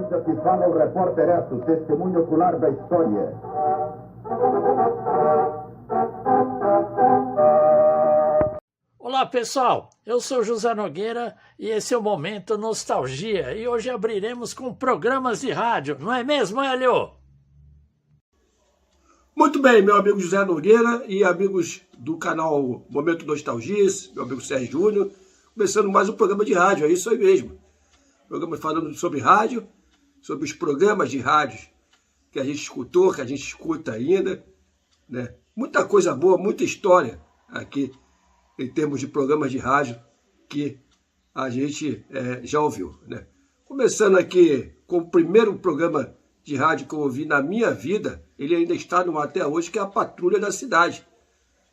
sequência que fala o repórter Esso, testemunho ocular da história. Olá pessoal, eu sou José Nogueira e esse é o Momento Nostalgia e hoje abriremos com programas de rádio, não é mesmo, Hélio? Muito bem, meu amigo José Nogueira e amigos do canal Momento Nostalgia, meu amigo Sérgio Júnior, começando mais um programa de rádio, é isso aí mesmo. Programa falando sobre rádio, sobre os programas de rádio que a gente escutou, que a gente escuta ainda, né? Muita coisa boa, muita história aqui em termos de programas de rádio que a gente já ouviu, né? Começando aqui com o primeiro programa de rádio que eu ouvi na minha vida, ele ainda está no ar até hoje, que é a Patrulha da Cidade,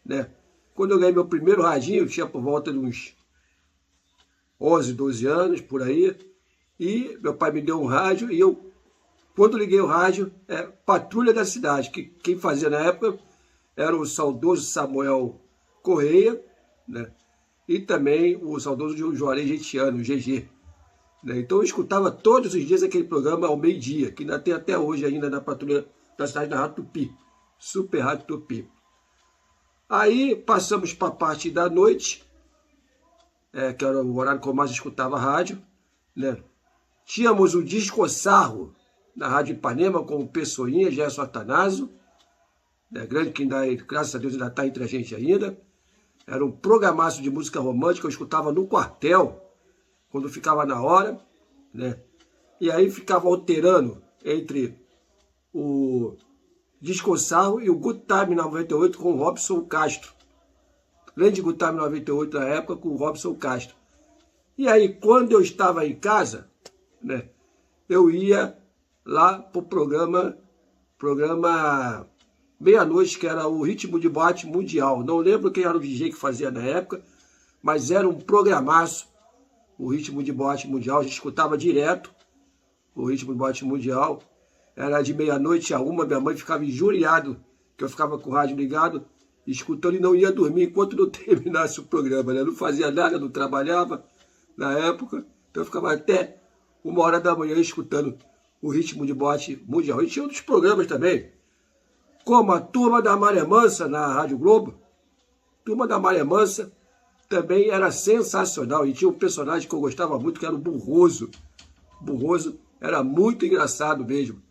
né? Quando eu ganhei meu primeiro radinho, eu tinha por volta de uns 11, 12 anos, por aí, e meu pai me deu um rádio, e eu, quando liguei o rádio, Patrulha da Cidade, que quem fazia na época era o saudoso Samuel Correia, né? E também o saudoso Juarez Gentiano, o GG. Né? Então eu escutava todos os dias aquele programa ao meio-dia, que ainda tem até hoje ainda na Patrulha da Cidade da Rádio Tupi, Super Rádio Tupi. Aí passamos para a parte da noite, que era o horário que eu mais escutava rádio, né? Tínhamos o Disco Sarro na Rádio Ipanema com o Pessoinha, Gerson Atanásio, né? Grande que ainda, graças a Deus, ainda está entre a gente ainda. Era um programaço de música romântica, eu escutava no quartel, quando ficava na hora, né? E aí ficava alterando entre o Disco Sarro e o Good Time 98 com o Robson Castro. Grande Good Time 98 na época com o Robson Castro. E aí, quando eu estava em casa, né, eu ia lá pro programa meia-noite, que era o Ritmo de Boate Mundial. Não lembro quem era o DJ que fazia na época, mas era um programaço, o Ritmo de Boate Mundial. A gente escutava direto o Ritmo de Boate Mundial. Era de meia-noite a uma, minha mãe ficava injuriada que eu ficava com o rádio ligado, escutando, e não ia dormir enquanto não terminasse o programa, né? Não fazia nada, não trabalhava na época, então eu ficava até 1h da manhã escutando o Ritmo de Boate Mundial. E tinha outros programas também, como a Turma da Maré Mansa na Rádio Globo. Turma da Maré Mansa também era sensacional, e tinha um personagem que eu gostava muito, que era o Burroso. Burroso era muito engraçado mesmo,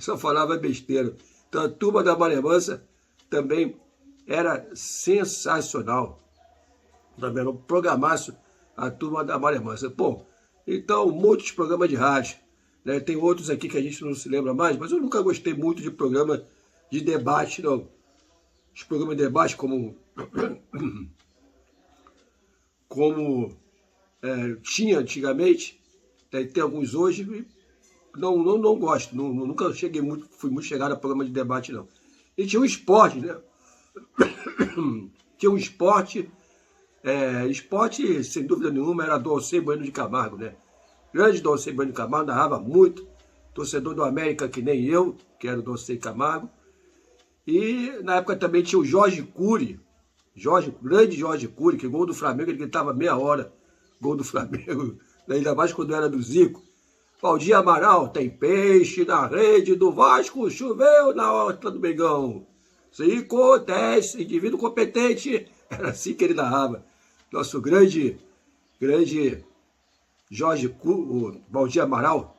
só falava besteira. Então a Turma da Maré Mansa também era sensacional. Também era um programaço, a Turma da Maré Mansa. Bom, então muitos programas de rádio, né? Tem outros aqui que a gente não se lembra mais, mas eu nunca gostei muito de programa de debate, não. Os programas de debate como tinha antigamente, tem alguns hoje, não gosto, nunca fui muito chegado a programa de debate, não. E tinha o esporte, né? Tinha um esporte, sem dúvida nenhuma, era do Alceu Bueno de Camargo, né? Grande do Alceu Bueno de Camargo, narrava muito, torcedor do América que nem eu, que era o do Alceu Camargo. E na época também tinha o Jorge Cury, grande Jorge Cury, que gol do Flamengo, ele gritava meia hora, gol do Flamengo, ainda mais quando era do Zico. Valdir Amaral, tem peixe na rede do Vasco, choveu na horta do Mengão. Zico, 10, indivíduo competente. Era assim que ele narrava. Nosso grande Jorge Cury, Valdir Amaral.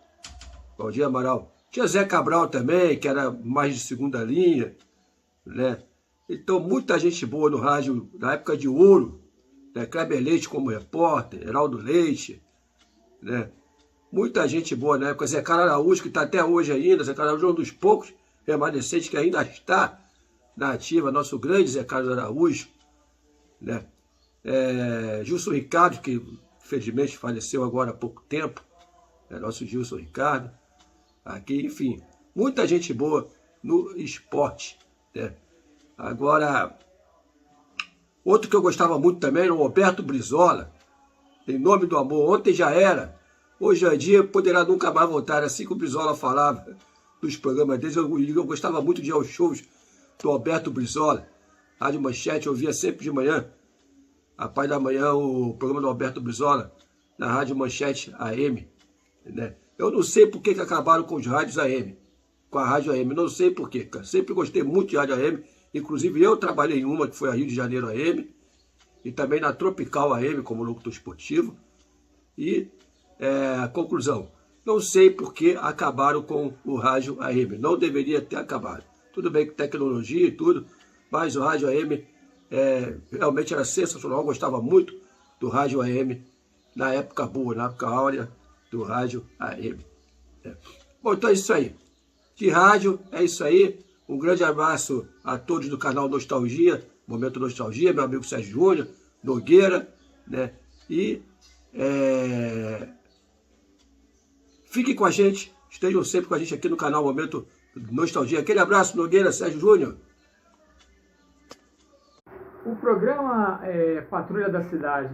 Tinha Zé Cabral também, que era mais de segunda linha, né? Então, muita gente boa no rádio, na época de ouro, né? Kleber Leite como repórter, Heraldo Leite, né? Muita gente boa na época. Zé Carlos Araújo, que está até hoje ainda. Zé Carlos Araújo é um dos poucos remanescentes que ainda está na ativa. Nosso grande Zé Carlos Araújo, né? Gilson Ricardo, que infelizmente faleceu agora há pouco tempo, né? Nosso Gilson Ricardo. Aqui, enfim, muita gente boa no esporte, né? Agora, outro que eu gostava muito também era o Roberto Brizola, Em Nome do Amor. Ontem já era, hoje em dia poderá nunca mais voltar. Assim que o Brizola falava dos programas deles, eu gostava muito de ir aos shows do Roberto Brizola. Rádio Manchete, eu ouvia sempre de manhã, a parte da manhã, o programa do Roberto Brizola, na Rádio Manchete AM, né? Eu não sei por que acabaram com os rádios AM, com a rádio AM, não sei por quê, cara. Sempre gostei muito de rádio AM, inclusive eu trabalhei em uma que foi a Rio de Janeiro AM, e também na Tropical AM como locutor esportivo. E, conclusão, não sei por que acabaram com o rádio AM, não deveria ter acabado. Tudo bem com tecnologia e tudo, mas o rádio AM realmente era sensacional, eu gostava muito do rádio AM na época boa, na época áurea do rádio AM. Bom, então é isso aí. De rádio, é isso aí. Um grande abraço a todos do canal Nostalgia, Momento Nostalgia, meu amigo Sérgio Júnior, Nogueira, né? E fiquem com a gente, estejam sempre com a gente aqui no canal Momento Nostalgia. Aquele abraço, Nogueira, Sérgio Júnior. O programa Patrulha da Cidade,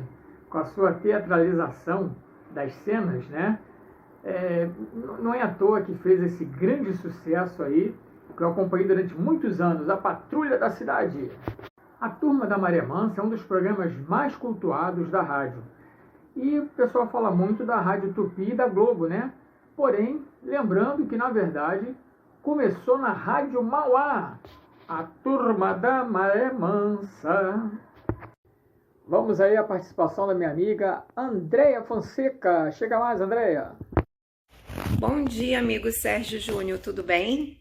com a sua teatralização das cenas, né? Não é à toa que fez esse grande sucesso aí, que eu acompanhei durante muitos anos, a Patrulha da Cidade. A Turma da Maré Mansa é um dos programas mais cultuados da rádio. E o pessoal fala muito da Rádio Tupi e da Globo, né? Porém, lembrando que, na verdade, começou na Rádio Mauá, a Turma da Maré Mansa. Vamos aí à participação da minha amiga Andréia Fonseca. Chega mais, Andréia. Bom dia, amigo Sérgio Júnior, tudo bem?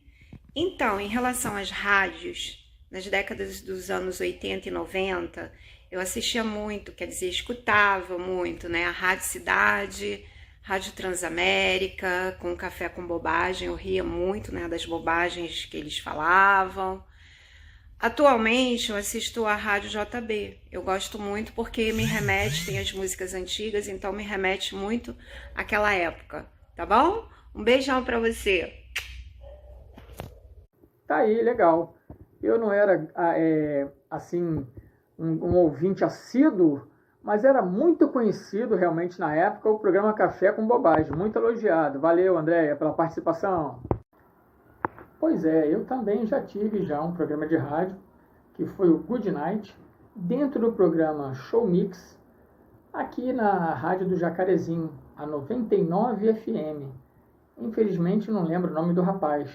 Então, em relação às rádios, nas décadas dos anos 80 e 90, eu assistia muito, quer dizer, escutava muito, né? A Rádio Cidade, Rádio Transamérica, com Café com Bobagem, eu ria muito, né, das bobagens que eles falavam. Atualmente eu assisto a Rádio JB, eu gosto muito porque me remete, tem as músicas antigas, então me remete muito àquela época, tá bom? Um beijão pra você. Tá aí, legal. Eu não era, assim, um ouvinte assíduo, mas era muito conhecido realmente na época o programa Café com Bobagem, muito elogiado. Valeu, Andréia, pela participação. Pois é, eu também já tive um programa de rádio, que foi o Good Night, dentro do programa Show Mix, aqui na Rádio do Jacarezinho, a 99 FM. Infelizmente não lembro o nome do rapaz,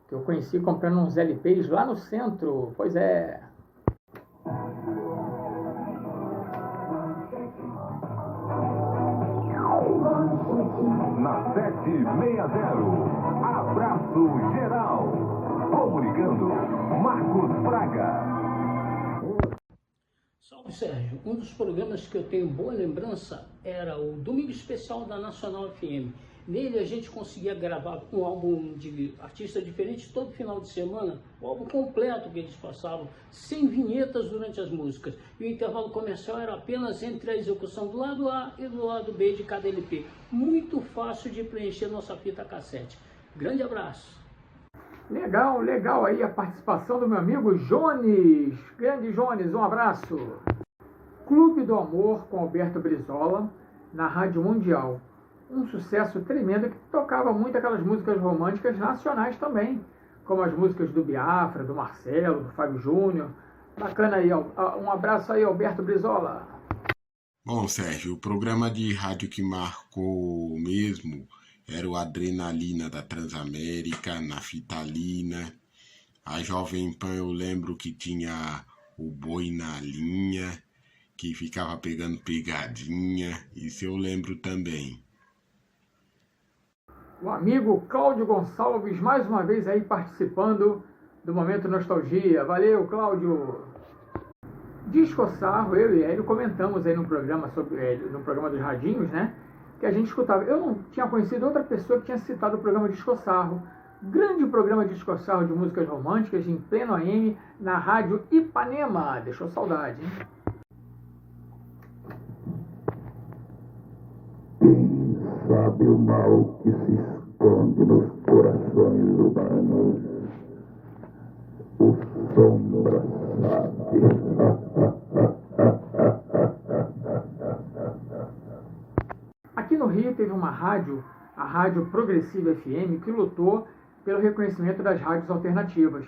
que eu conheci comprando uns LPs lá no centro. Pois é. Na 760, Abraço Geral. Comunicando, Marcos Braga. Salve, Sérgio. Um dos programas que eu tenho boa lembrança era o Domingo Especial da Nacional FM. Nele a gente conseguia gravar um álbum de artistas diferentes todo final de semana, o álbum completo que eles passavam, sem vinhetas durante as músicas. E o intervalo comercial era apenas entre a execução do lado A e do lado B de cada LP. Muito fácil de preencher nossa fita cassete. Grande abraço. Legal, legal aí a participação do meu amigo Jones. Grande Jones, um abraço. Clube do Amor com Alberto Brizola, na Rádio Mundial. Um sucesso tremendo que tocava muito aquelas músicas românticas nacionais também, como as músicas do Biafra, do Marcelo, do Fábio Júnior. Bacana aí, um abraço aí, Alberto Brizola. Bom, Sérgio, o programa de rádio que marcou mesmo era o Adrenalina da Transamérica, na Fitalina. A Jovem Pan eu lembro que tinha o Boi na Linha, que ficava pegando pegadinha, isso eu lembro também. O amigo Cláudio Gonçalves, mais uma vez aí participando do Momento Nostalgia. Valeu, Cláudio! Disco Sarro, eu e Hélio comentamos aí no programa dos radinhos, né? Que a gente escutava. Eu não tinha conhecido outra pessoa que tinha citado o programa Disco Sarro. Grande programa Disco Sarro de músicas românticas em pleno AM na Rádio Ipanema. Deixou saudade, hein? Sabe o mal que se esconde nos corações humanos? O sombra sabe. Aqui no Rio teve uma rádio, a Rádio Progressiva FM, que lutou pelo reconhecimento das rádios alternativas.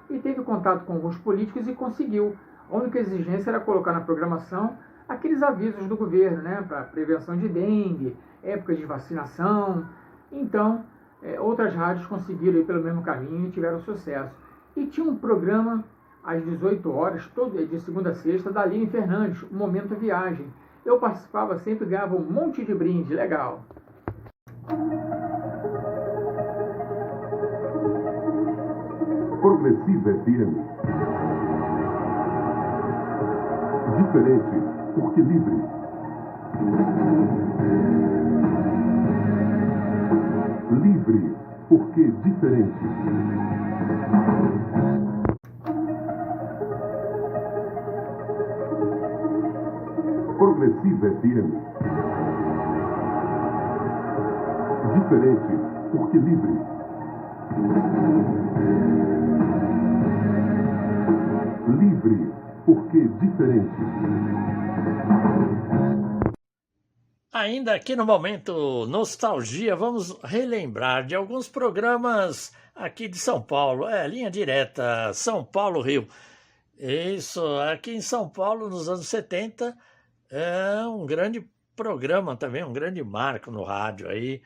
E teve contato com alguns políticos e conseguiu. A única exigência era colocar na programação aqueles avisos do governo, né, para prevenção de dengue, épocas de vacinação. Então, outras rádios conseguiram ir pelo mesmo caminho e tiveram sucesso. E tinha um programa às 18 horas, de segunda a sexta, da Aline Fernandes, o Momento Viagem. Eu participava sempre e ganhava um monte de brinde, legal. Progressiva FM. Diferente, porque livre. Livre, porque diferente. Progressiva FM. Diferente, porque livre. Livre, porque diferente. Ainda aqui no momento Nostalgia, vamos relembrar de alguns programas aqui de São Paulo. Linha direta, São Paulo-Rio. Isso, aqui em São Paulo, nos anos 70, é um grande programa também, um grande marco no rádio aí.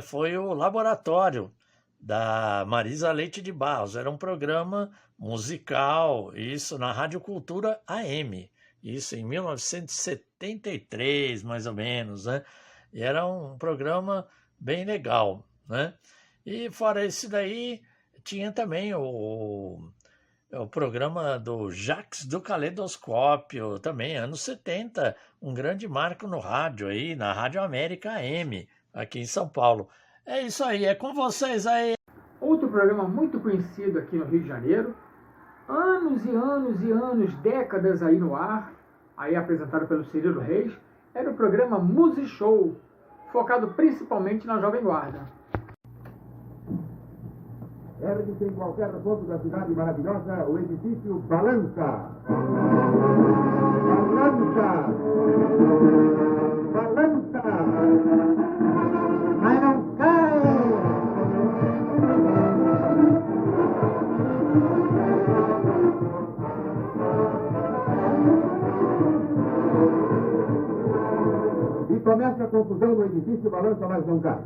Foi o Laboratório da Marisa Leite de Barros. Era um programa musical, isso na Rádio Cultura AM. Isso em 1973, mais ou menos, né? E era um programa bem legal, né? E fora esse daí, tinha também o programa do Jacques do Caleidoscópio, também, anos 70, um grande marco no rádio aí, na Rádio América AM, aqui em São Paulo. É isso aí, é com vocês aí. Outro programa muito conhecido aqui no Rio de Janeiro, anos e anos e anos, décadas aí no ar, aí apresentado pelo Cirilo Reis, era o programa Music Show, focado principalmente na Jovem Guarda. Ergue-se em qualquer ponto da cidade maravilhosa o edifício Balança. Balança! Balança! Mas não cai! E começa a confusão no edifício Balança, mas não cai.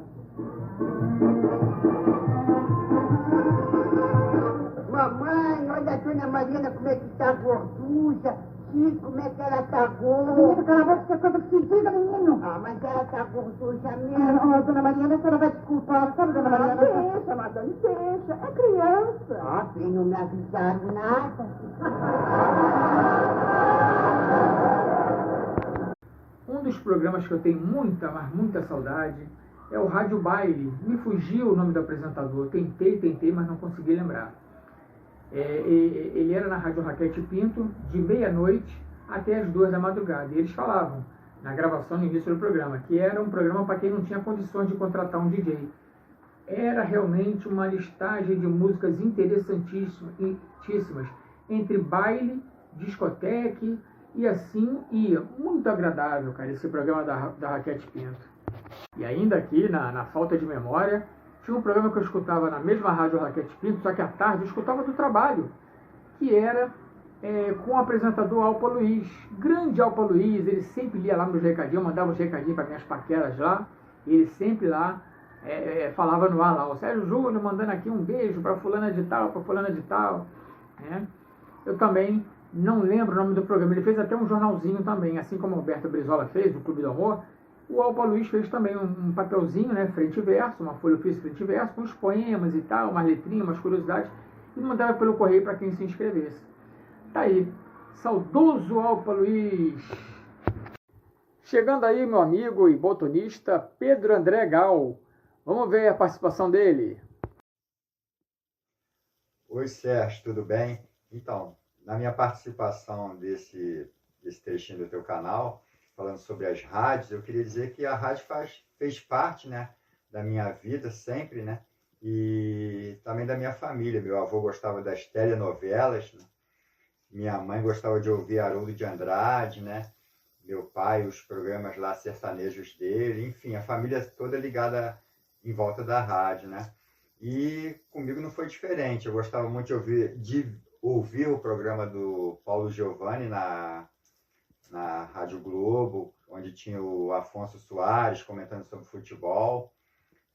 Mamãe, olha a dona Mariana como é que está gorducha. Chico, como é que ela está gorda. Menino, cala a boca, você é coisa fedida, menino. Ah, mas ela está gorducha mesmo. Dona Mariana, a senhora vai desculpar, sabe, dona Mariana? Deixa, madame, deixa. É criança. Ah, bem, não me avisaram nada. Um dos programas que eu tenho muita, mas muita saudade é o Rádio Baile. Me fugiu o nome do apresentador. Tentei, mas não consegui lembrar. Ele era na Rádio Raquete Pinto, de meia-noite até as 2 da madrugada. E eles falavam, na gravação no início do programa, que era um programa para quem não tinha condições de contratar um DJ. Era realmente uma listagem de músicas interessantíssimas, entre baile, discoteque, e assim ia. Muito agradável, cara, esse programa da Raquete Pinto. E ainda aqui, na falta de memória, tinha um programa que eu escutava na mesma Rádio Raquete Pinto, só que à tarde eu escutava do trabalho, que era com o apresentador Alpa Luiz. Grande Alpa Luiz, ele sempre lia lá meus recadinhos, mandava os recadinhos para minhas paqueras lá, e ele sempre lá falava no ar lá, o Sérgio Júnior mandando aqui um beijo para fulana de tal, para fulana de tal. Né? Eu também não lembro o nome do programa, ele fez até um jornalzinho também, assim como o Roberto Brizola fez, do Clube do Amor. O Alpa Luiz fez também um papelzinho, né, frente e verso, uma folha ofício frente e verso, com uns poemas e tal, umas letrinhas, umas curiosidades, e mandava pelo correio para quem se inscrevesse. Tá aí, saudoso Alpa Luiz. Chegando aí meu amigo e botonista Pedro André Gal. Vamos ver a participação dele. Oi Sérgio, tudo bem? Então, na minha participação desse trechinho do teu canal, falando sobre as rádios, eu queria dizer que a rádio fez parte, né, da minha vida sempre, né, e também da minha família. Meu avô gostava das telenovelas, né? Minha mãe gostava de ouvir Haroldo de Andrade, né, meu pai, os programas lá sertanejos dele, enfim, a família toda ligada em volta da rádio, né, e comigo não foi diferente. Eu gostava muito de ouvir o programa do Paulo Giovanni na Rádio Globo, onde tinha o Afonso Soares comentando sobre futebol.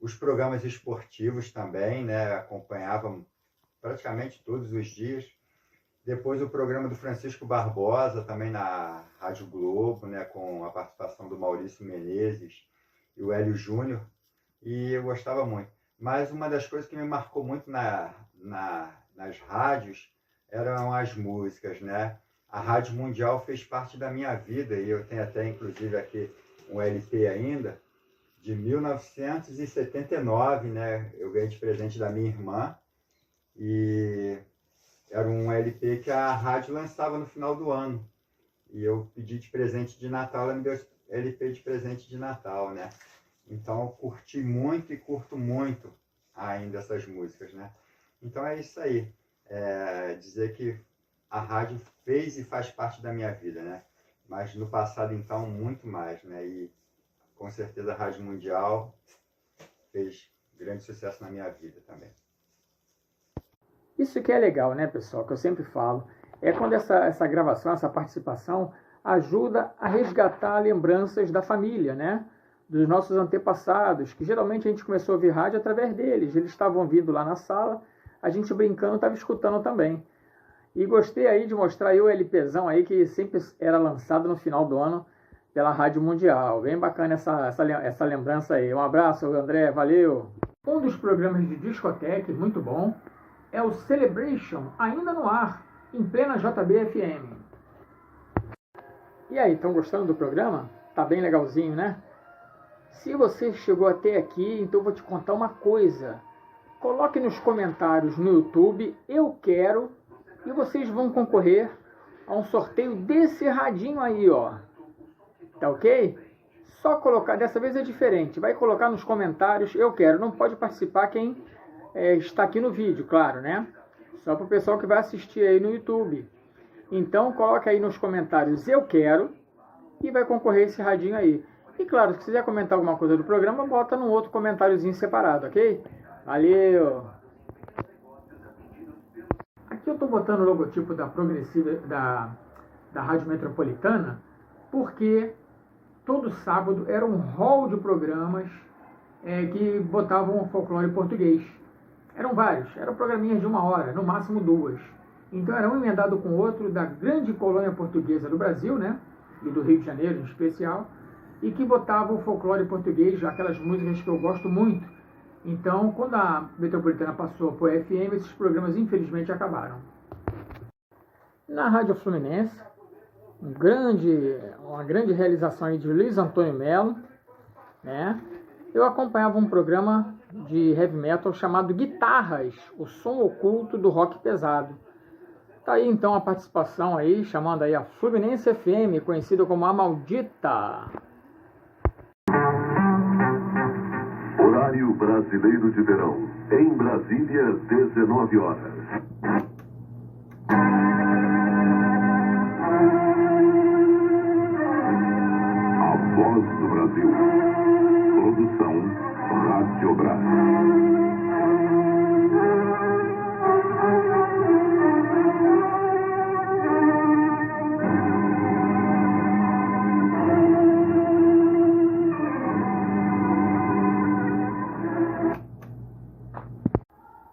Os programas esportivos também, né? Acompanhava praticamente todos os dias. Depois o programa do Francisco Barbosa, também na Rádio Globo, né? Com a participação do Maurício Menezes e o Hélio Júnior. E eu gostava muito. Mas uma das coisas que me marcou muito nas rádios eram as músicas, né? A Rádio Mundial fez parte da minha vida e eu tenho até, inclusive, aqui um LP ainda, de 1979, né? Eu ganhei de presente da minha irmã e era um LP que a rádio lançava no final do ano. E eu pedi de presente de Natal, ela me deu LP de presente de Natal, né? Então eu curti muito e curto muito ainda essas músicas, né? Então é isso aí. Dizer que a rádio fez e faz parte da minha vida, né? Mas no passado, então, muito mais, né? E com certeza a Rádio Mundial fez grande sucesso na minha vida também. Isso que é legal, né, pessoal, que eu sempre falo, é quando essa gravação, essa participação ajuda a resgatar lembranças da família, né? Dos nossos antepassados, que geralmente a gente começou a ouvir rádio através deles. Eles estavam ouvindo lá na sala, a gente brincando, estava escutando também. E gostei aí de mostrar aí o LPzão aí, que sempre era lançado no final do ano pela Rádio Mundial. Bem bacana essa lembrança aí. Um abraço, André, valeu! Um dos programas de discoteca, muito bom, é o Celebration, ainda no ar, em plena JB-FM. E aí, estão gostando do programa? Tá bem legalzinho, né? Se você chegou até aqui, então eu vou te contar uma coisa. Coloque nos comentários no YouTube, eu quero, e vocês vão concorrer a um sorteio desse radinho aí, ó. Tá ok? Só colocar, dessa vez é diferente, vai colocar nos comentários, eu quero. Não pode participar quem está aqui no vídeo, claro, né? Só para o pessoal que vai assistir aí no YouTube. Então, coloca aí nos comentários, eu quero, e vai concorrer esse radinho aí. E claro, se quiser comentar alguma coisa do programa, bota num outro comentáriozinho separado, ok? Valeu! Aqui eu estou botando o logotipo da Progressiva, da Rádio Metropolitana, porque todo sábado era um hall de programas que botavam o folclore português. Eram vários, eram programinhas de 1 hora, no máximo 2. Então era um emendado com o outro da grande colônia portuguesa do Brasil, né? E do Rio de Janeiro em especial, e que botava o folclore português, aquelas músicas que eu gosto muito. Então, quando a Metropolitana passou para o FM, esses programas infelizmente acabaram. Na Rádio Fluminense, uma grande realização aí de Luiz Antônio Melo, né? Eu acompanhava um programa de heavy metal chamado Guitarras, o som oculto do rock pesado. Tá aí então a participação aí, chamando aí a Fluminense FM, conhecida como a Maldita. Horário brasileiro de verão. Em Brasília, 19 horas. A Voz do Brasil. Produção Rádio Brás.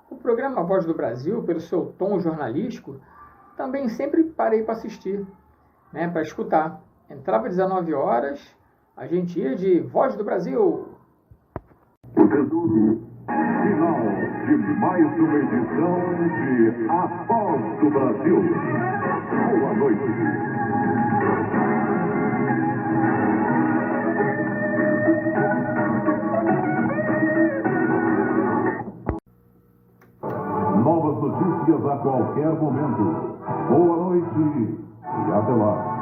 O programa Voz do Brasil, pelo seu tom jornalístico, também sempre parei para assistir, né, para escutar. Entrava às 19 horas, a gente ia de Voz do Brasil. Final de mais uma edição de A Voz do Brasil. Boa noite. Novas notícias a qualquer momento. Boa noite e até lá.